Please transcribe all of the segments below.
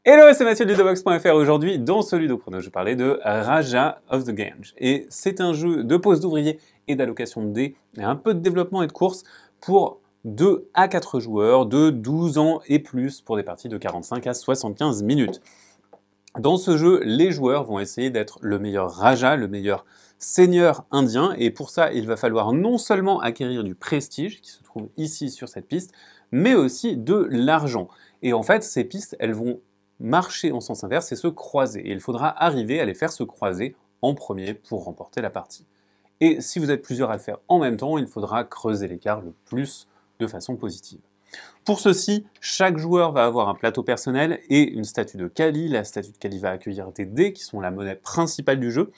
Hello, c'est Mathieu de Ludobox.fr. Aujourd'hui, dans ce Ludochrono, je parlais de Raja of the Gange. Et c'est un jeu de pose d'ouvriers et d'allocation de dés, et un peu de développement et de course pour 2 à 4 joueurs de 12 ans et plus pour des parties de 45 à 75 minutes. Dans ce jeu, les joueurs vont essayer d'être le meilleur Raja, le meilleur seigneur indien, et pour ça, il va falloir non seulement acquérir du prestige, qui se trouve ici sur cette piste, mais aussi de l'argent. Et en fait, ces pistes, elles vont marcher en sens inverse et se croiser. Et il faudra arriver à les faire se croiser en premier pour remporter la partie. Et si vous êtes plusieurs à le faire en même temps, il faudra creuser l'écart le plus de façon positive. Pour ceci, chaque joueur va avoir un plateau personnel et une statue de Kali. La statue de Kali va accueillir des dés qui sont la monnaie principale du jeu.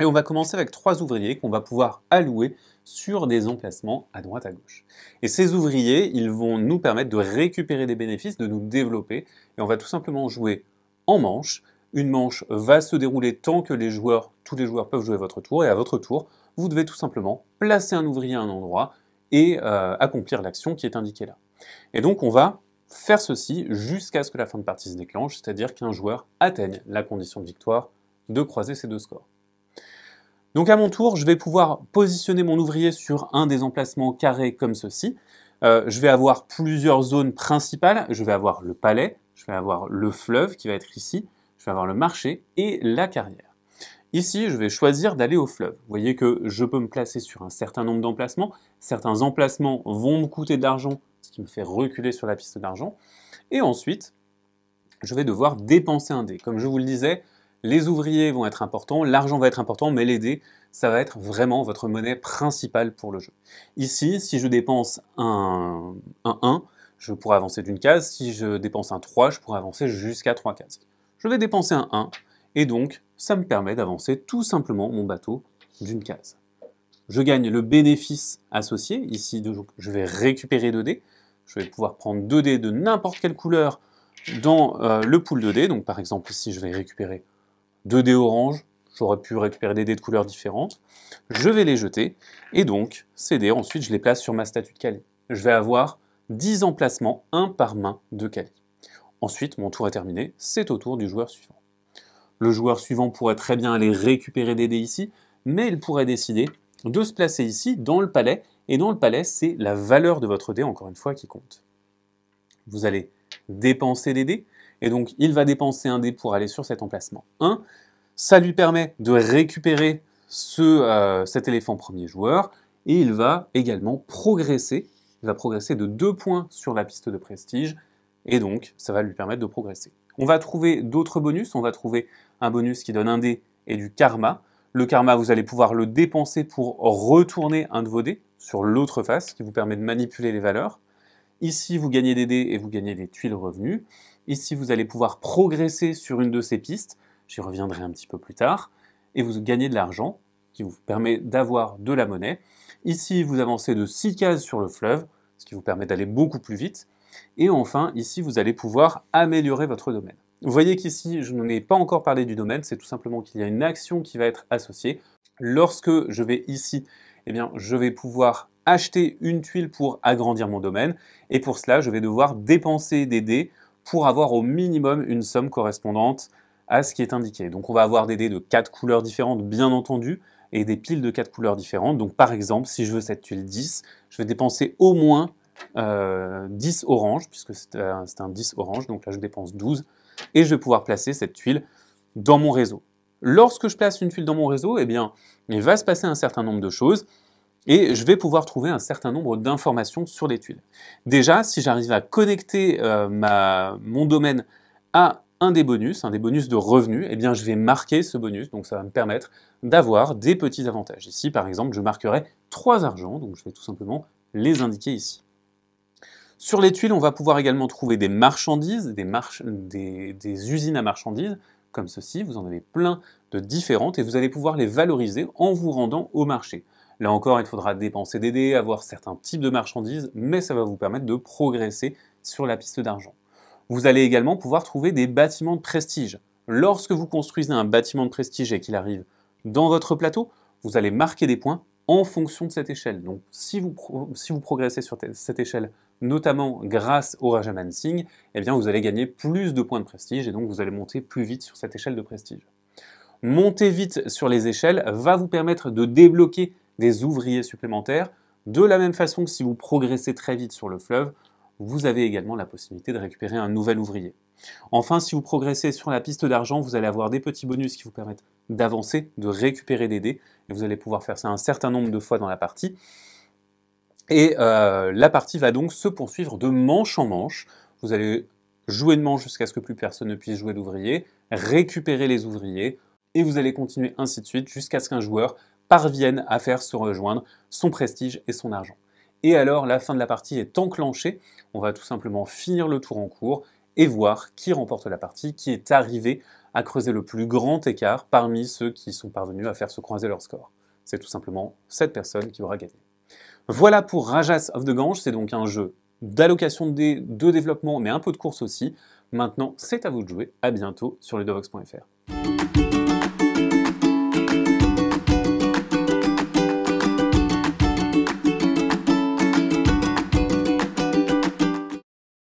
Et on va commencer avec 3 ouvriers qu'on va pouvoir allouer sur des emplacements à droite à gauche. Et ces ouvriers, ils vont nous permettre de récupérer des bénéfices, de nous développer, et on va tout simplement jouer en manche. Une manche va se dérouler tant que tous les joueurs peuvent jouer votre tour, et à votre tour, vous devez tout simplement placer un ouvrier à un endroit et accomplir l'action qui est indiquée là. Et donc on va faire ceci jusqu'à ce que la fin de partie se déclenche, c'est-à-dire qu'un joueur atteigne la condition de victoire de croiser ces deux scores. Donc à mon tour, je vais pouvoir positionner mon ouvrier sur un des emplacements carrés comme ceci. Je vais avoir plusieurs zones principales. Je vais avoir le palais, je vais avoir le fleuve qui va être ici, je vais avoir le marché et la carrière. Ici, je vais choisir d'aller au fleuve. Vous voyez que je peux me placer sur un certain nombre d'emplacements. Certains emplacements vont me coûter de l'argent, ce qui me fait reculer sur la piste d'argent. Et ensuite, je vais devoir dépenser un dé. Comme je vous le disais, les ouvriers vont être importants, l'argent va être important, mais les dés, ça va être vraiment votre monnaie principale pour le jeu. Ici, si je dépense un 1, je pourrai avancer d'une case. Si je dépense un 3, je pourrai avancer jusqu'à 3 cases. Je vais dépenser un 1, et donc ça me permet d'avancer tout simplement mon bateau d'une case. Je gagne le bénéfice associé. Ici, je vais récupérer 2 dés. Je vais pouvoir prendre 2 dés de n'importe quelle couleur dans le pool de dés. Donc par exemple, ici, je vais récupérer 2 dés orange, j'aurais pu récupérer des dés de couleurs différentes, je vais les jeter, et donc ces dés, ensuite je les place sur ma statue de Kali. Je vais avoir 10 emplacements, un par main de Kali. Ensuite, mon tour est terminé, c'est au tour du joueur suivant. Le joueur suivant pourrait très bien aller récupérer des dés ici, mais il pourrait décider de se placer ici, dans le palais, et dans le palais, c'est la valeur de votre dé, encore une fois, qui compte. Vous allez dépenser des dés, et donc il va dépenser un dé pour aller sur cet emplacement 1. Ça lui permet de récupérer cet éléphant premier joueur, et il va également progresser. Il va progresser de 2 points sur la piste de prestige, et donc ça va lui permettre de progresser. On va trouver d'autres bonus. On va trouver un bonus qui donne un dé et du karma. Le karma, vous allez pouvoir le dépenser pour retourner un de vos dés sur l'autre face, ce qui vous permet de manipuler les valeurs. Ici, vous gagnez des dés et vous gagnez des tuiles revenus. Ici, vous allez pouvoir progresser sur une de ces pistes. J'y reviendrai un petit peu plus tard. Et vous gagnez de l'argent, qui vous permet d'avoir de la monnaie. Ici, vous avancez de 6 cases sur le fleuve, ce qui vous permet d'aller beaucoup plus vite. Et enfin, ici, vous allez pouvoir améliorer votre domaine. Vous voyez qu'ici, je n'en ai pas encore parlé du domaine, c'est tout simplement qu'il y a une action qui va être associée. Lorsque je vais ici, eh bien, je vais pouvoir acheter une tuile pour agrandir mon domaine, et pour cela, je vais devoir dépenser des dés pour avoir au minimum une somme correspondante à ce qui est indiqué. Donc on va avoir des dés de 4 couleurs différentes, bien entendu, et des piles de 4 couleurs différentes. Donc par exemple, si je veux cette tuile 10, je vais dépenser au moins 10 orange, puisque c'est un 10 orange, donc là je dépense 12, et je vais pouvoir placer cette tuile dans mon réseau. Lorsque je place une tuile dans mon réseau, eh bien, il va se passer un certain nombre de choses, et je vais pouvoir trouver un certain nombre d'informations sur les tuiles. Déjà, si j'arrive à connecter mon domaine à un des bonus de revenus, eh bien je vais marquer ce bonus, donc ça va me permettre d'avoir des petits avantages. Ici, par exemple, je marquerai 3 argents, donc je vais tout simplement les indiquer ici. Sur les tuiles, on va pouvoir également trouver des marchandises, des usines à marchandises, comme ceci, vous en avez plein de différentes, et vous allez pouvoir les valoriser en vous rendant au marché. Là encore, il faudra dépenser des dés, avoir certains types de marchandises, mais ça va vous permettre de progresser sur la piste d'argent. Vous allez également pouvoir trouver des bâtiments de prestige. Lorsque vous construisez un bâtiment de prestige et qu'il arrive dans votre plateau, vous allez marquer des points en fonction de cette échelle. Donc si vous progressez sur cette échelle notamment grâce au Rajamansing, eh bien vous allez gagner plus de points de prestige et donc vous allez monter plus vite sur cette échelle de prestige. Monter vite sur les échelles va vous permettre de débloquer des ouvriers supplémentaires. De la même façon que si vous progressez très vite sur le fleuve, vous avez également la possibilité de récupérer un nouvel ouvrier. Enfin, si vous progressez sur la piste d'argent, vous allez avoir des petits bonus qui vous permettent d'avancer, de récupérer des dés, et vous allez pouvoir faire ça un certain nombre de fois dans la partie. Et la partie va donc se poursuivre de manche en manche. Vous allez jouer de manche jusqu'à ce que plus personne ne puisse jouer d'ouvrier, récupérer les ouvriers, et vous allez continuer ainsi de suite jusqu'à ce qu'un joueur parvienne à faire se rejoindre son prestige et son argent. Et alors, la fin de la partie est enclenchée, on va tout simplement finir le tour en cours et voir qui remporte la partie, qui est arrivé à creuser le plus grand écart parmi ceux qui sont parvenus à faire se croiser leur score. C'est tout simplement cette personne qui aura gagné. Voilà pour Rajas of the Ganges, c'est donc un jeu d'allocation de dés, de développement, mais un peu de course aussi. Maintenant, c'est à vous de jouer. À bientôt sur ledovox.fr.